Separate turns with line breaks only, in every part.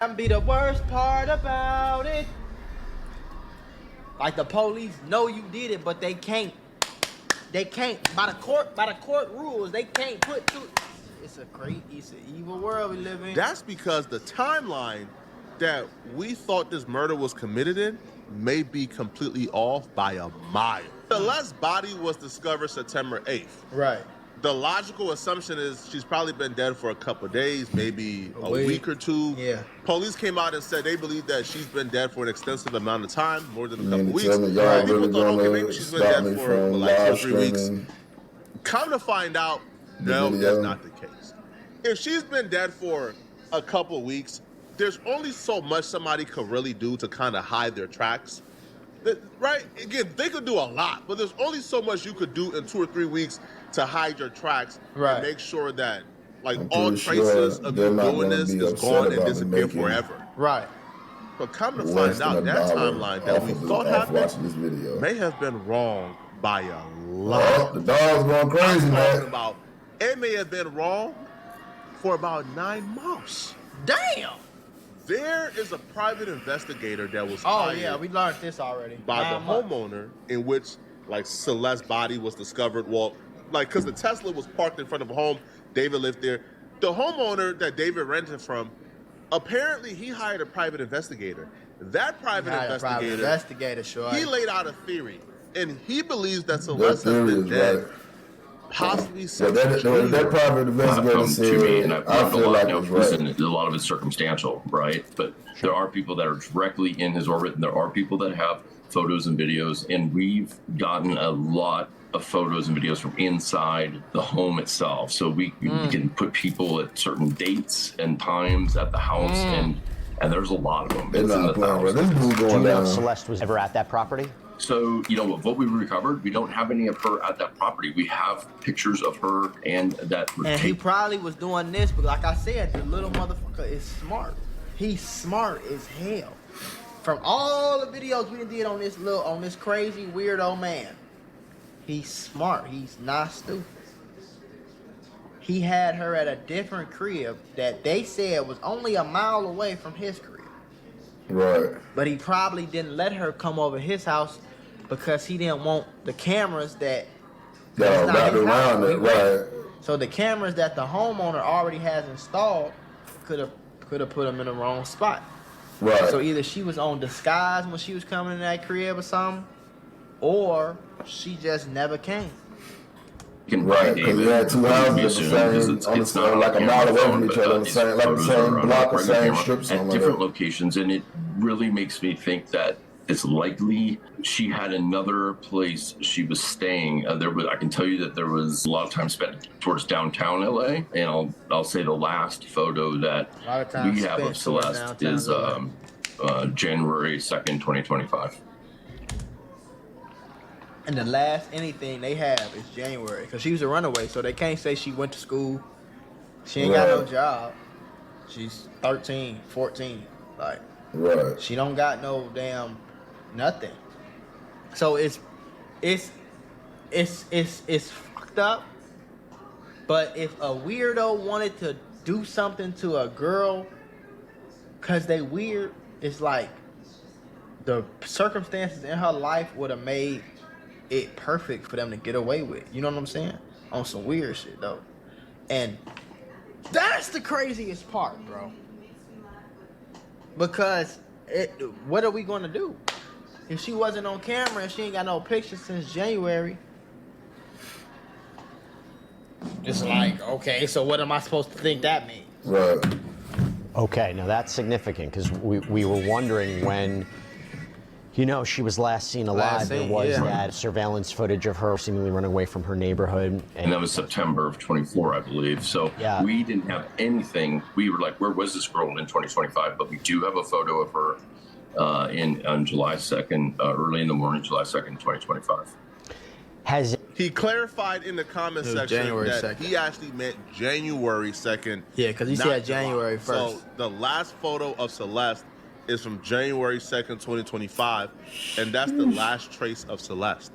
That be the worst part about it. Like the police know you did it, but they can't. They can't by the court rules. They can't put two. It's an evil world we live in.
That's because the timeline that we thought this murder was committed in may be completely off by a mile. Celeste's body was discovered September 8th.
Right.
The logical assumption is she's probably been dead for a couple of days, maybe a week or two.
Yeah.
Police came out and said they believe that she's been dead for an extensive amount of time, more than a couple of weeks.
People
thought, okay, maybe she's been dead for like 2 or 3 weeks. Come to find out, no, that's not the case. If she's been dead for a couple of weeks, there's only so much somebody could really do to kind of hide their tracks. Right? Again, they could do a lot, but there's only so much you could do in 2 or 3 weeks to hide your tracks and make sure that all traces of you doing this is gone and disappear forever.
Right.
But come to find out, that timeline that we thought happened may have been wrong by a lot.
The dog's going crazy, man.
It may have been wrong for about 9 months.
Damn.
There is a private investigator that was
hired. Oh yeah, we learned this already.
By the homeowner, in which Celeste's body was discovered. Well, because the Tesla was parked in front of a home, David lived there. The homeowner that David rented from, apparently he hired a private investigator. That private investigator, he laid out a theory, and he believes that Celeste has been dead. Possibly
that private investigator said,
to me, and I feel like a lot of it's circumstantial, right? But there are people that are directly in his orbit, and there are people that have photos and videos, and we've gotten a lot of photos and videos from inside the home itself. So we can put people at certain dates and times at the house, and there's a lot of them.
It's in the thousands.
Do you know if Celeste was ever at that property?
So, what we recovered, we don't have any of her at that property. We have pictures of her and that.
And he probably was doing this, but like I said, the little motherfucker is smart. He's smart as hell. From all the videos we did on this crazy weirdo man, he's smart. He's not stupid. He had her at a different crib that they said was only a mile away from his crib.
Right.
But he probably didn't let her come over his house because he didn't want the cameras that
wrapped around it, right?
So the cameras that the homeowner already has installed could have put him in the wrong spot.
Right.
So either she was on disguise when she was coming in that crib or something, or she just never came.
Right, because we had 2 houses like a mile away from each other, on the same block, the same strips
at different locations, and it really makes me think that it's likely she had another place she was staying. I can tell you that there was a lot of time spent towards downtown LA, and I'll say the last photo that we have of Celeste is January 2nd, 2025.
And the last anything they have is January, because she was a runaway, so they can't say she went to school. She ain't got no job. She's 13, 14, she don't got no damn nothing. So it's fucked up. But if a weirdo wanted to do something to a girl because they weird, it's like the circumstances in her life would have made it perfect for them to get away with. You know what I'm saying? On some weird shit though. And that's the craziest part, bro. Because what are we gonna do? If she wasn't on camera and she ain't got no pictures since January, it's like, okay, so what am I supposed to think that means?
Right.
Okay, now that's significant because we were wondering when, she was last seen alive. There was that surveillance footage of her seemingly running away from her neighborhood.
And that was September of 24, I believe. So we didn't have anything. We were like, where was this girl in 2025? But we do have a photo of her on July 2nd, early in the morning, July 2nd, 2025.
He clarified in the comment section that he actually meant January 2nd.
Yeah, because he said January 1st.
So the last photo of Celeste is from January 2nd, 2025, and that's the last trace of Celeste.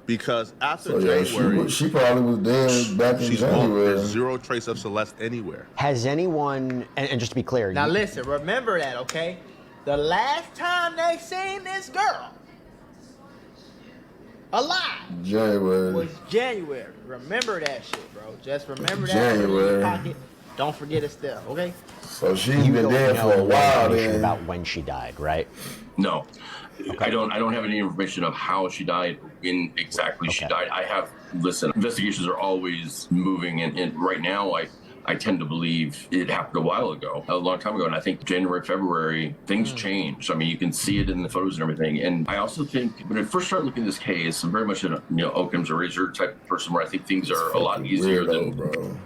Because after January,
she probably was dead back in January.
There's zero trace of Celeste anywhere.
Has anyone, and just to be clear.
Now listen, remember that, okay? The last time they seen this girl alive was January. Remember that shit, bro. Just remember that.
January.
In your pocket. Don't forget it still, okay?
So she's been dead for a while then.
About when she died, right?
No. Okay. I don't have any information of how she died, when exactly she died. Listen, investigations are always moving, and right now I tend to believe it happened a while ago, a long time ago, and I think January, February, things changed. I mean, you can see it in the photos and everything. And I also think when I first started looking at this case, I'm very much a Occam's razor type of person where I think things are a lot easier than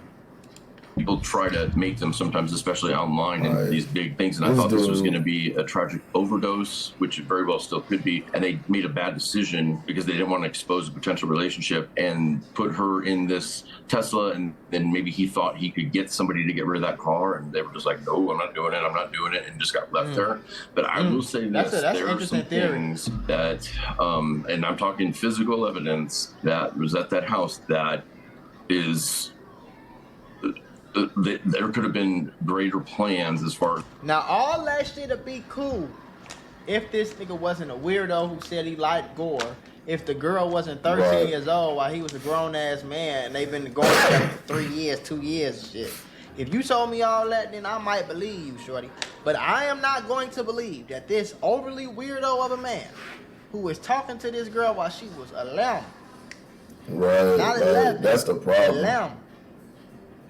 people try to make them sometimes, especially online, and these big things. And I thought this was going to be a tragic overdose, which it very well still could be. And they made a bad decision because they didn't want to expose a potential relationship and put her in this Tesla. And then maybe he thought he could get somebody to get rid of that car. And they were just like, no, I'm not doing it. And just got left there. But I will say this, there are some things that, and I'm talking physical evidence that was at that house that is... there could have been greater plans as far as...
Now, all that shit would be cool if this nigga wasn't a weirdo who said he liked gore. If the girl wasn't 13 years old while he was a grown-ass man and they've been going together for 3 years, 2 years and shit. If you told me all that, then I might believe you, shorty. But I am not going to believe that this overly weirdo of a man who is talking to this girl while she was 11.
Right,
not 11,
that's the problem.
11.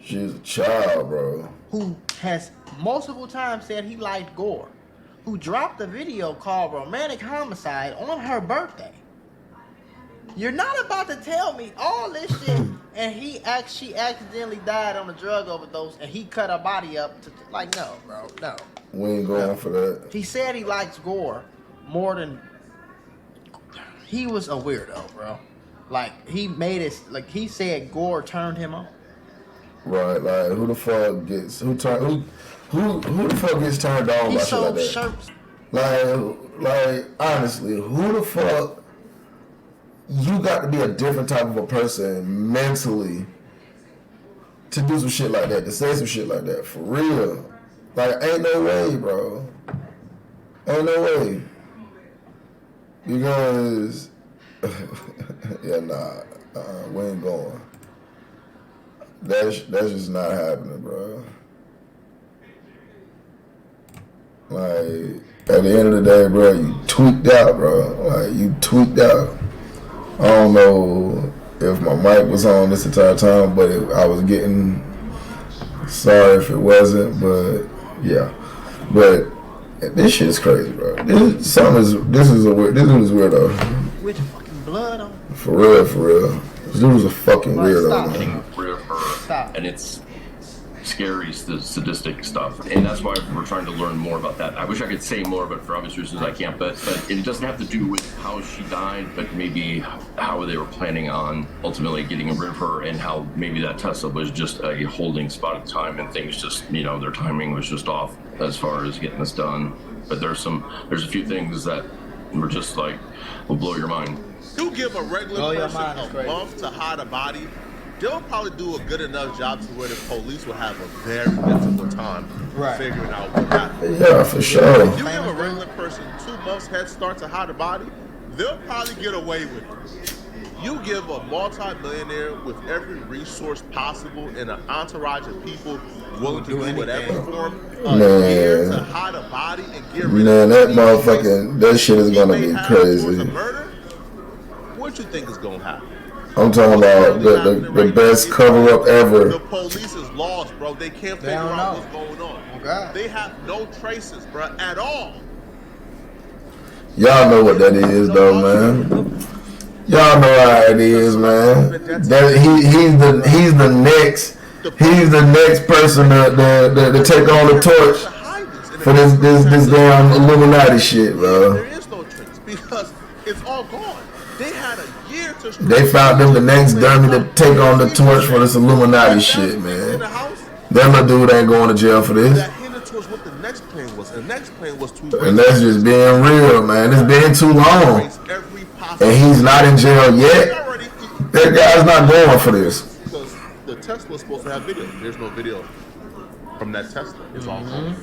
She's a child, bro.
Who has multiple times said he liked gore. Who dropped a video called Romantic Homicide on her birthday. You're not about to tell me all this shit and she accidentally died on a drug overdose and he cut her body up to, like, no, bro, no.
We ain't going for that.
He said he likes gore more than... He was a weirdo, bro. Like, he made it, like, he said gore turned him on.
Right, like who the fuck gets who the fuck gets turned on by shit like that?
Shirts.
Like honestly, who the fuck? You got to be a different type of a person mentally to do some shit like that, to say some shit like that, for real. Like, ain't no way, bro. Ain't no way. Because yeah, we ain't going. That's just not happening, bro. Like, at the end of the day, bro, you tweaked out, bro. Like, you tweaked out. I don't know if my mic was on this entire time, but I was getting... Sorry if it wasn't, but yeah. But this shit is crazy, bro. This is weirdo.
With fucking blood on.
For real. This dude was a fucking weirdo, man.
And it's scary, sadistic stuff, and that's why we're trying to learn more about that. I wish I could say more, but for obvious reasons I can't. But it doesn't have to do with how she died, but maybe how they were planning on ultimately getting rid of her, and how maybe that Tesla was just a holding spot at the time, and things just, their timing was just off as far as getting this done. But there's a few things that were just like, will blow your mind.
You give a regular person a month to hide a body, they'll probably do a good enough job to where the police will have a very difficult time figuring out what happened.
Yeah, for sure.
If you give a regular person 2 months head start to hide a body, they'll probably get away with it. You give a multi-millionaire with every resource possible and an entourage of people willing to do whatever for him a year to hide a body and get rid of
that motherfucking, that shit is gonna be crazy.
What you think is gonna happen?
I'm talking about the best cover up ever.
The police is lost, bro. They can't figure out what's going on. Okay. They have no traces, bro, at all.
Y'all know what that is, though, man. Y'all know how it is, man. He's the next person to take on the torch for this damn Illuminati shit, bro.
There is no trace because it's all gone. They had a year to...
They found them the next dummy to take on the torch for this Illuminati shit, man. That little dude ain't going to jail for this.
That hinted towards what the next plan was. The next plan was to...
And that's just being real, man. It's been too long.
Every
and he's not in jail yet, that guy's not going for this.
Because the Tesla is supposed to have video. There's no video from that Tesla. It's all gone.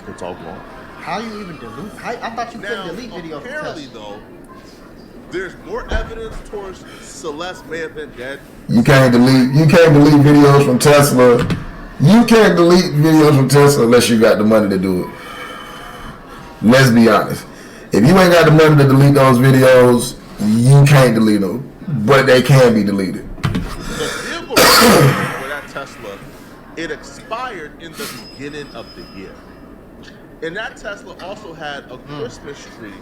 It's all gone.
How you even delete? I thought you couldn't delete video from Tesla.
Apparently, though, there's more evidence towards Celeste may have been dead.
You can't delete videos from Tesla. You can't delete videos from Tesla unless you got the money to do it. Let's be honest. If you ain't got the money to delete those videos, you can't delete them. But they can be deleted.
The vehicle for that Tesla, it expired in the beginning of the year. And that Tesla also had a Christmas tree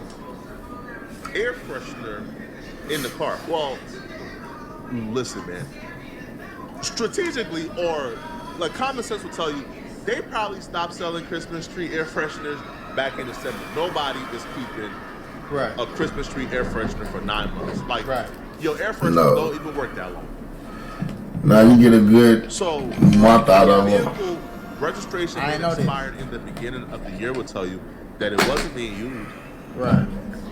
air freshener in the car. Well, listen, man. Strategically, or like common sense will tell you, they probably stopped selling Christmas tree air fresheners back in December. Nobody is keeping a Christmas tree air freshener for 9 months. Like, your air fresheners don't even work that long.
Now you get a good month out of it.
Registration that expired in the beginning of the year will tell you that it wasn't being used.
Right.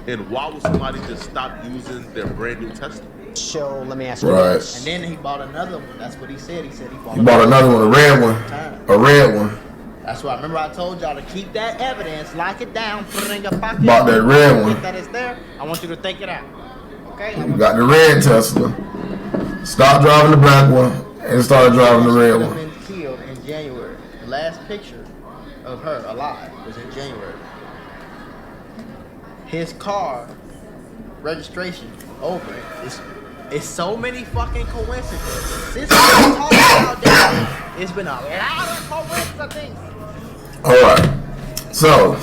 And why would somebody just stop using their brand new Tesla?
So let me ask you this.
And then he bought another one. That's what he said. He said he bought
another one, a red one. A red one.
That's why I remember I told y'all to keep that evidence, lock it down, put it in your pocket.
Bought that red one.
That is there. I want you to think it out. Okay?
You got the red Tesla. Stop driving the black one and start driving the red one.
Been killed in January. The last picture of her alive was in January. His car registration over it. It's so many fucking coincidences. Since we talked about that, it's been a lot of coincidences.
Alright. So,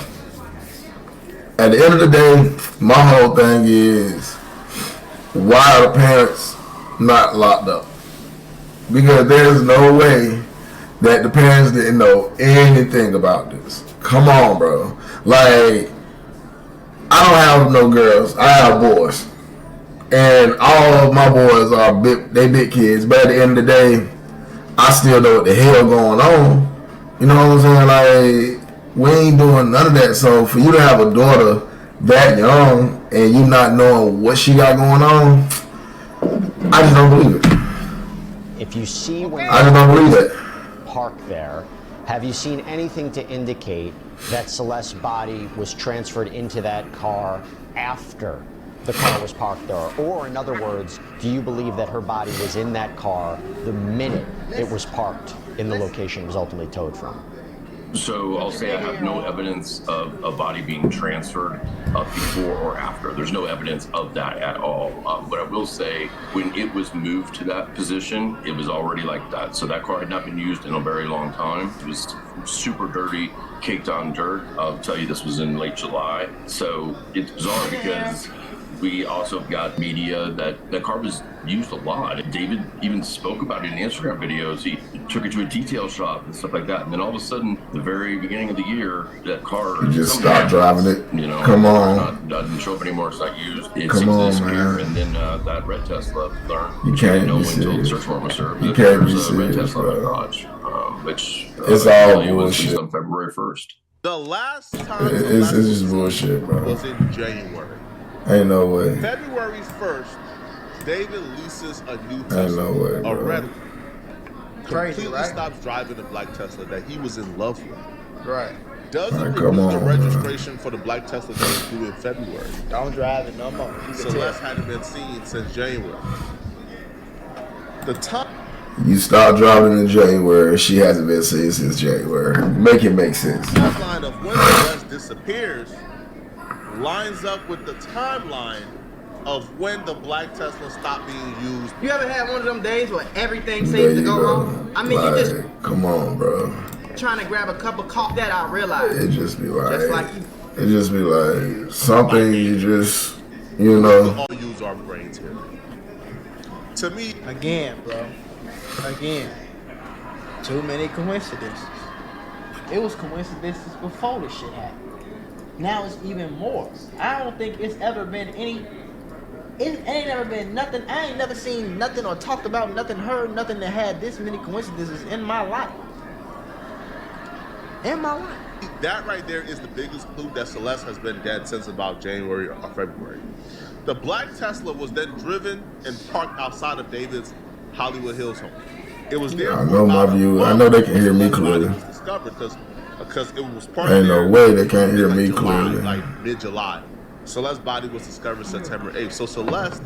at the end of the day, my whole thing is, why are the parents not locked up? Because there's no way that the parents didn't know anything about this. Come on, bro. Like, I don't have no girls. I have boys. And all of my boys are big kids. But at the end of the day, I still know what the hell going on. You know what I'm saying? Like, we ain't doing none of that. So for you to have a daughter that young and you not knowing what she got going on, I just don't believe it.
If you see when
I just don't believe it.
Parked there, have you seen anything to indicate that Celeste's body was transferred into that car after the car was parked there? Or in other words, do you believe that her body was in that car the minute it was parked in the location it was ultimately towed from?
So I'll say I have no evidence of a body being transferred before or after. There's no evidence of that at all. But I will say, when it was moved to that position, it was already like that. So that car had not been used in a very long time. It was super dirty, caked on dirt. I'll tell you, this was in late July. So it's bizarre because we also got media that the car was used a lot. David even spoke about it in Instagram videos. He took it to a detail shop and stuff like that. And then all of a sudden, the very beginning of the year, that car
just stopped driving it.
You know,
come on,
doesn't show up anymore. It's not used. It's
come on, man.
And then that red Tesla learned.
You can't
know
be
until the
serious.
search warrant was served.
You can't be
a red
serious,
Tesla in the
bro.
garage, which
it's all bullshit.
Was on February 1st.
The last time
it's just bullshit, bro.
was in January.
Ain't no way.
February 1st, David leases a new Tesla,
ain't no way, bro.
a red one. Completely stops driving the black Tesla that he was in love with.
Right.
Doesn't renew the registration for the black Tesla that was due in February.
Don't drive it no more.
Celeste hadn't been seen since January. The time
you stopped driving in January, she hasn't been seen since January. Make it make sense.
The timeline of when Celeste disappears lines up with the timeline of when the black Tesla stopped being used.
You ever had one of them days where everything seems to go wrong? I mean,
like,
you just
come on, bro.
Trying to grab a cup of coffee that I realize.
It just be like,
you.
It just be like something you just, you know.
We all use our brains here. To me,
again, bro. Again, too many coincidences. It was coincidences before this shit happened. Now it's even more. I don't think it's ever been any. It ain't ever been nothing. I ain't never seen nothing or talked about nothing, heard nothing that had this many coincidences in my life. In my life.
That right there is the biggest clue that Celeste has been dead since about January or February. The black Tesla was then driven and parked outside of David's Hollywood Hills home. It was there.
I know my view. I know they can hear me clearly.
Was discovered because it was parked.
Ain't no way they can't hear me clearly.
Like mid-July. Celeste's body was discovered September 8th. So Celeste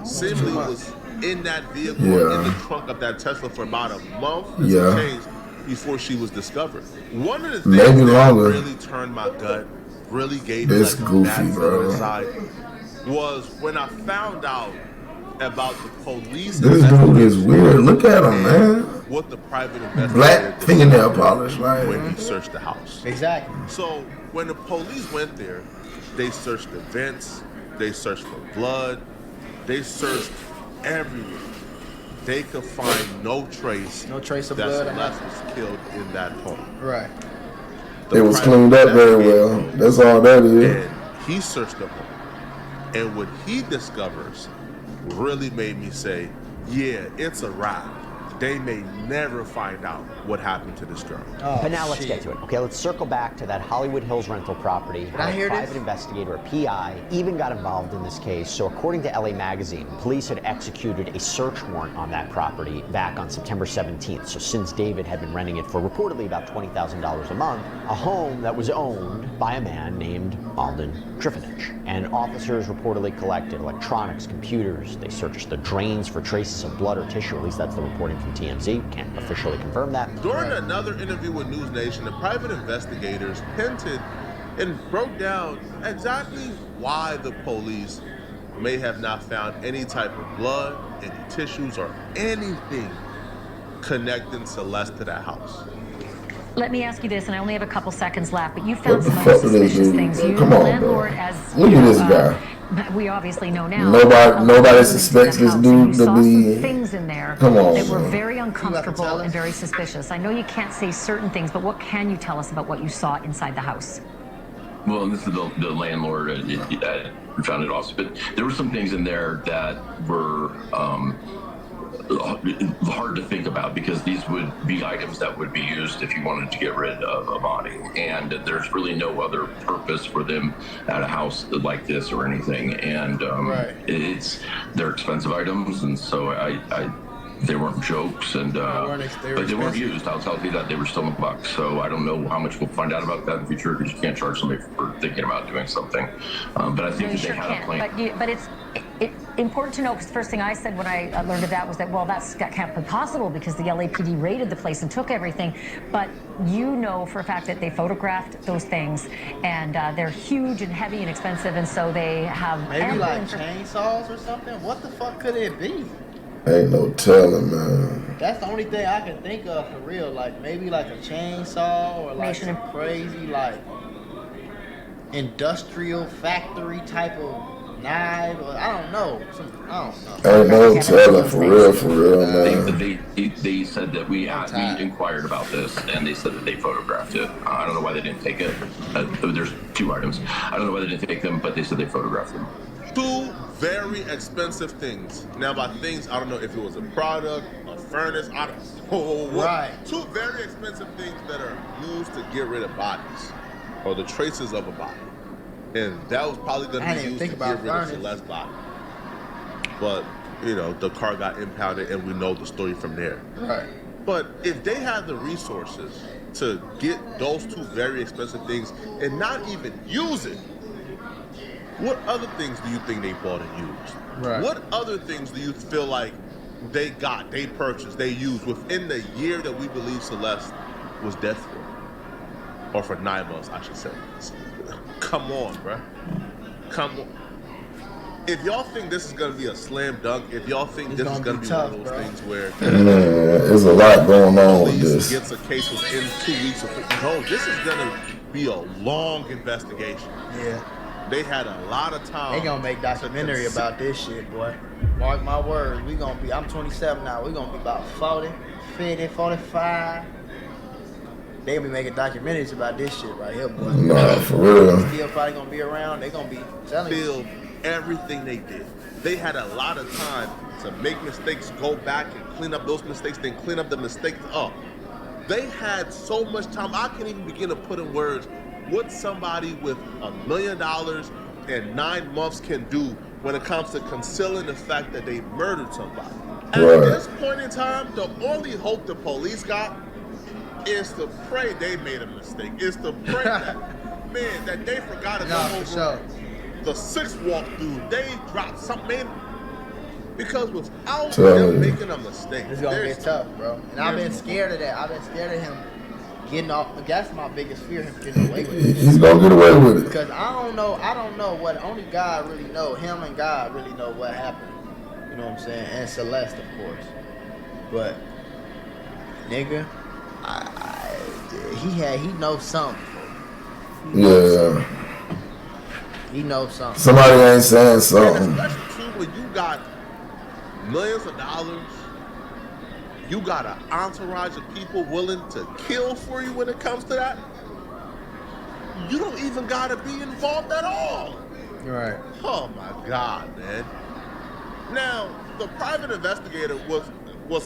seemingly was in that vehicle, in the trunk of that Tesla for about a month and some change before she was discovered. One of the things that really turned my gut, really gave me like
goofy, bro.
Inside, was when I found out about the police.
This dude is weird. Look at him, man.
What the private investigator
black fingernail polish, right?
When he searched the house.
Exactly.
So when the police went there, they searched the vents, they searched for blood, they searched everywhere. They could find no trace
of blood.
Celeste was killed in that home.
Right.
It was cleaned up very well. That's all that is.
And he searched the home. And what he discovers really made me say, yeah, it's a wrap. They may never find out what happened to this girl.
But now let's get to it. Okay, let's circle back to that Hollywood Hills rental property.
Did I hear
this? A private investigator, a PI, even got involved in this case. So according to LA Magazine, police had executed a search warrant on that property back on September 17th. So since David had been renting it for reportedly about $20,000 a month, a home that was owned by a man named Alden Trifonich. And officers reportedly collected electronics, computers. They searched the drains for traces of blood or tissue. At least that's the reporting from TMZ. Can't officially confirm that.
During another interview with News Nation, the private investigators hinted and broke down exactly why the police may have not found any type of blood, any tissues, or anything connecting Celeste to that house.
Let me ask you this, and I only have a couple seconds left, but you found some other suspicious things. You,
Come
the
on,
landlord,
bro.
as
Look at this guy.
We obviously know now.
Nobody suspects this dude to be.
Some things in there
Come on,
that were
man.
very uncomfortable and very suspicious. I know you can't say certain things, but what can you tell us about what you saw inside the house?
Well, this is the landlord found it also, but there were some things in there that were hard to think about because these would be items that would be used if you wanted to get rid of a body, and there's really no other purpose for them at a house like this or anything. And they're expensive items, and so they weren't jokes, and but they weren't used. I'll tell you that they were still in the box. So I don't know how much we'll find out about that in the future because you can't charge somebody for thinking about doing something. But I think that they had a plan.
But it's important to know, because the first thing I said when I learned of that was that, well, that can't be possible because the LAPD raided the place and took everything. But you know for a fact that they photographed those things, and they're huge and heavy and expensive, and so they have
maybe like chainsaws or something. What the fuck could it be?
Ain't no telling, man.
That's the only thing I can think of for real. Like maybe like a chainsaw or like some crazy like industrial factory type of knife, or I don't know.
Ain't no telling for real, man.
They said that we inquired about this, and they said that they photographed it. I don't know why they didn't take it. There's two items. I don't know why they didn't take them, but they said they photographed them.
Two very expensive things. Now, by things, I don't know if it was a product, a furnace, I don't know.
Right.
Two very expensive things that are used to get rid of bodies, or the traces of a body. And that was probably going to be used to get rid of Celeste's body. But, you know, the car got impounded, and we know the story from there.
Right.
But if they had the resources to get those two very expensive things and not even use it, what other things do you think they bought and used?
Right.
What other things do you feel like they got, they purchased, they used within the year that we believe Celeste was dead for? Or for 9 months, I should say. Come on, bruh. Come on. If y'all think this is going to be a slam dunk, if y'all think this is going to be one of those things where...
there's a lot going on with this.
Gets a case within 2 weeks. No, this is going to be a long investigation.
Yeah.
They had a lot of time.
They gonna make documentary about this shit, boy. Mark my words. We gonna be, I'm 27 now. We gonna be about 40, 50, 45. They gonna be making documentaries about this shit right here, boy.
Nah, for real.
Still probably gonna be around. They gonna be telling you
everything they did. They had a lot of time to make mistakes, go back and clean up those mistakes, then clean up the mistakes up. They had so much time. I can't even begin to put in words what somebody with $1 million and 9 months can do when it comes to concealing the fact that they murdered somebody. At this point in time, the only hope the police got is to pray they made a mistake. Is to pray that, man, that they forgot to come over the 6th walkthrough. They dropped something. Because without them making a mistake,
it's gonna get tough, bro. And I've been scared of that. I've been scared of him getting off. That's my biggest fear, him getting away with it.
He's gonna get away with it.
Because I don't know what only God really know. Him and God really know what happened. You know what I'm saying? And Celeste, of course. But nigga, he knows something. He knows something.
Somebody ain't saying something.
And especially too when you got millions of dollars, you got an entourage of people willing to kill for you when it comes to that. You don't even gotta be involved at all.
Right.
Oh my God, man. Now, the private investigator was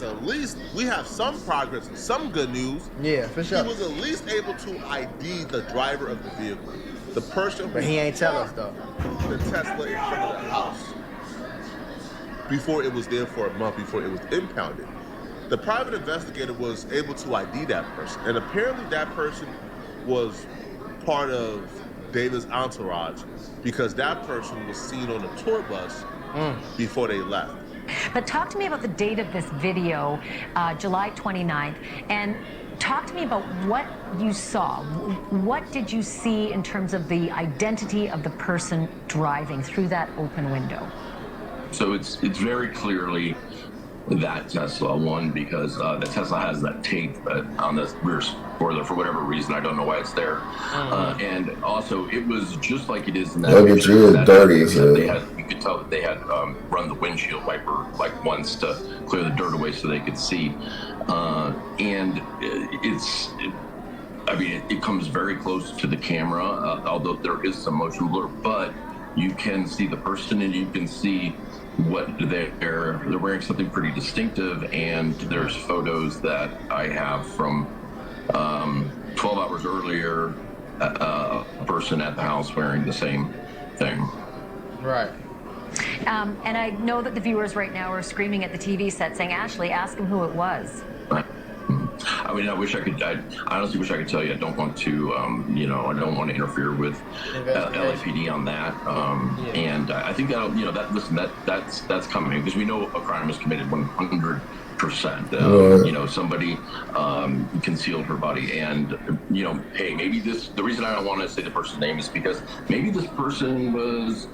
at least, we have some progress and some good news.
Yeah, for sure.
He was at least able to ID the driver of the vehicle. The person
but he ain't tell us though.
The Tesla in front of the house. Before it was there for a month, before it was impounded. The private investigator was able to ID that person. And apparently that person was part of David's entourage because that person was seen on a tour bus before they left.
But talk to me about the date of this video, July 29th, and talk to me about what you saw. What did you see in terms of the identity of the person driving through that open window?
So it's very clearly that Tesla, one, because the Tesla has that tape on the rear spoiler for whatever reason. I don't know why it's there. And also, it was just like it is in that picture. That dirty as hell. You could tell that they had run the windshield wiper like once to clear the dirt away so they could see. And it comes very close to the camera, although there is some motion blur, but you can see the person and you can see what they're wearing something pretty distinctive, and there's photos that I have from 12 hours earlier, a person at the house wearing the same thing.
Right.
And I know that the viewers right now are screaming at the TV set saying, Ashley, ask him who it was.
I mean, I honestly wish I could tell you. I don't want to, I don't want to interfere with LAPD on that. And I think that's coming because we know a crime is committed 100%. Somebody concealed her body, and hey, maybe the reason I don't want to say the person's name is because maybe this person was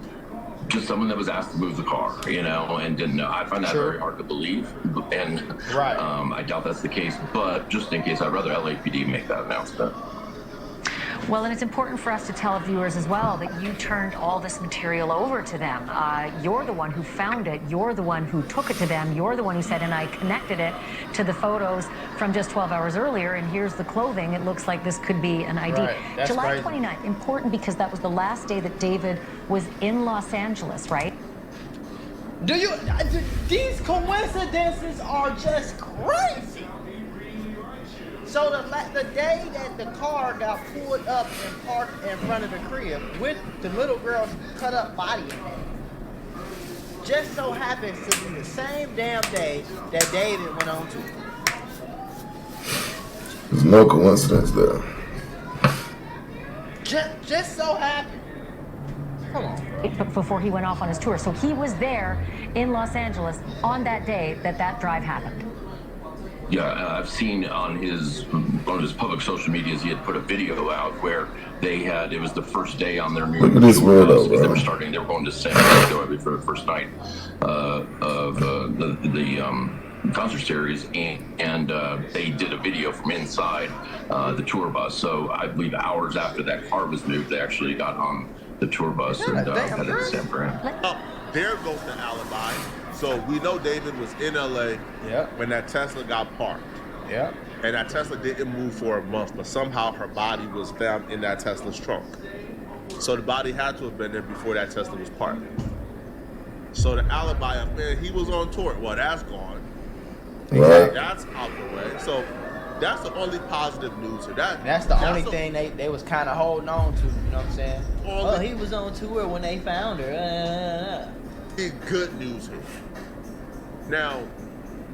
just someone that was asked to move the car, and didn't know. I find that very hard to believe, and I doubt that's the case. But just in case, I'd rather LAPD make that announcement.
Well, and it's important for us to tell viewers as well that you turned all this material over to them. You're the one who found it. You're the one who took it to them. You're the one who said, and I connected it to the photos from just 12 hours earlier, and here's the clothing. It looks like this could be an ID.
Right.
July 29th, important because that was the last day that David was in Los Angeles, right?
These coincidences are just crazy. So the day that the car got pulled up and parked in front of the crib with the little girl's cut up body in there, just so happens to be the same damn day that David went on tour.
There's no coincidence there.
Just so happened. Come on, bro.
Before he went off on his tour. So he was there in Los Angeles on that day that drive happened.
Yeah, I've seen on his public social medias, he had put a video out where it was the first day on their new tour. They were going to San Francisco for the first night of the concert series, and they did a video from inside the tour bus. So I believe hours after that car was moved, they actually got on the tour bus and headed to San Fran.
There goes the alibi. So we know David was in LA when that Tesla got parked.
Yeah.
And that Tesla didn't move for a month, but somehow her body was found in that Tesla's trunk. So the body had to have been there before that Tesla was parked. So the alibi of, man, he was on tour. Well, that's gone.
Right.
That's out the way. So That's the only positive news here.
That's the only thing they was kind of holding on to. You know what I'm saying? Oh, he was on tour when they found her.
Good news here. Now,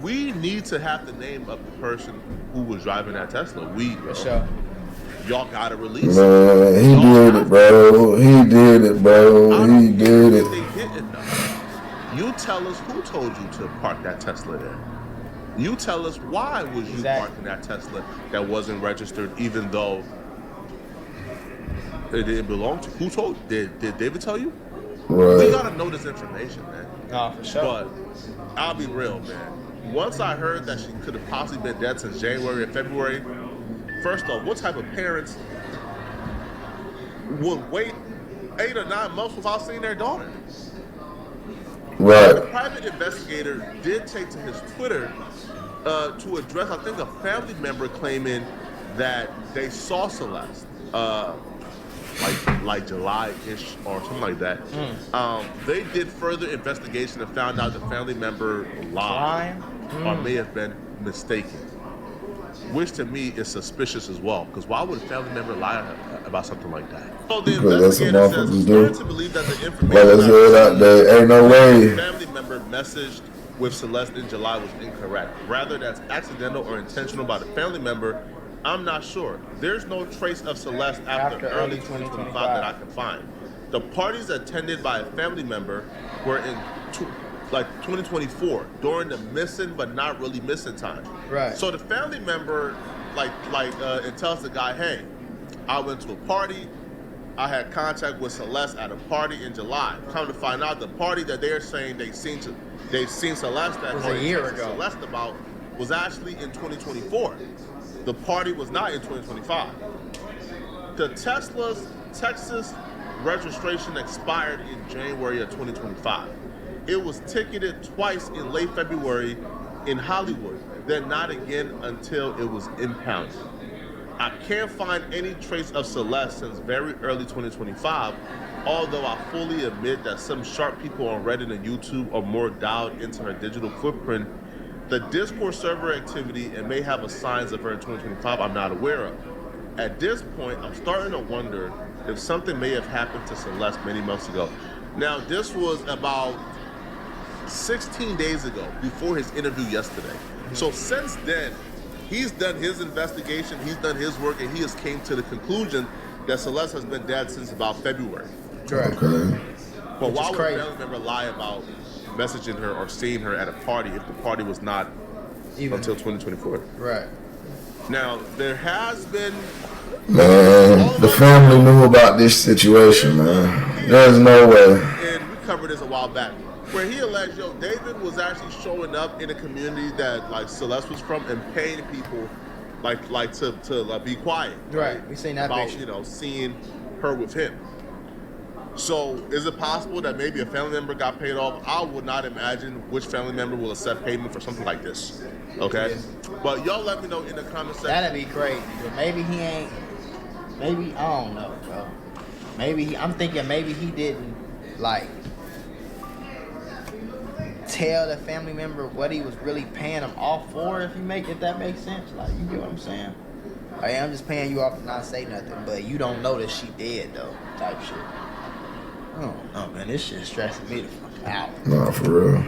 we need to have the name of the person who was driving that Tesla.
For sure.
Y'all gotta release
it. He did it, bro. He did it, bro. He did it.
They didn't know. You tell us who told you to park that Tesla there. You tell us why was you parking that Tesla that wasn't registered, even though it didn't belong to. Who told you? Did David tell you?
Right.
We gotta know this information, man.
Oh, for sure.
But I'll be real, man. Once I heard that she could have possibly been dead since January and February, first off, what type of parents would wait 8 or 9 months without seeing their daughter?
Right.
The private investigator did take to his Twitter to address, I think, a family member claiming that they saw Celeste, like July-ish or something like that. They did further investigation and found out the family member lied or may have been mistaken, which to me is suspicious as well. Because why would a family member lie about something like that? So the investigator says it's starting to believe that the information
ain't no way
the family member messaged with Celeste in July was incorrect. Rather, that's accidental or intentional by the family member. I'm not sure. There's no trace of Celeste after early 2025 that I can find. The parties attended by a family member were in 2024 during the missing but not really missing time.
Right.
So the family member it tells the guy, hey, I went to a party. I had contact with Celeste at a party in July. Come to find out, the party that they're saying they've seen Celeste at
was a year ago.
Celeste about was actually in 2024. The party was not in 2025. The Tesla's Texas registration expired in January of 2025. It was ticketed twice in late February in Hollywood, then not again until it was impounded. I can't find any trace of Celeste since very early 2025, although I fully admit that some sharp people on Reddit and YouTube are more dialed into her digital footprint. The Discord server activity and may have a signs of her in 2025 I'm not aware of. At this point, I'm starting to wonder if something may have happened to Celeste many months ago. Now, this was about 16 days ago, before his interview yesterday. So since then, he's done his investigation, he's done his work, and he has came to the conclusion that Celeste has been dead since about February.
Correct.
Okay.
But why would a family member lie about messaging her or seeing her at a party if the party was not until 2024?
Right.
Now, there has been...
Man, the family knew about this situation, man. There's no way.
And we covered this a while back, where he alleged, David was actually showing up in a community that, like, Celeste was from and paying people, to be quiet.
Right. We seen that
about,
picture.
seeing her with him. So, is it possible that maybe a family member got paid off? I would not imagine which family member will accept payment for something like this. Okay? Yeah. But y'all let me know in the comment section.
That'd be crazy. But maybe he ain't. Maybe, I don't know, bro. I'm thinking maybe he didn't, tell the family member what he was really paying him off for, if that makes sense. You get what I'm saying? I'm just paying you off to not say nothing, but you don't know that she dead, though, type shit. I don't know, man. This shit stressing me the fuck out.
Nah, for real.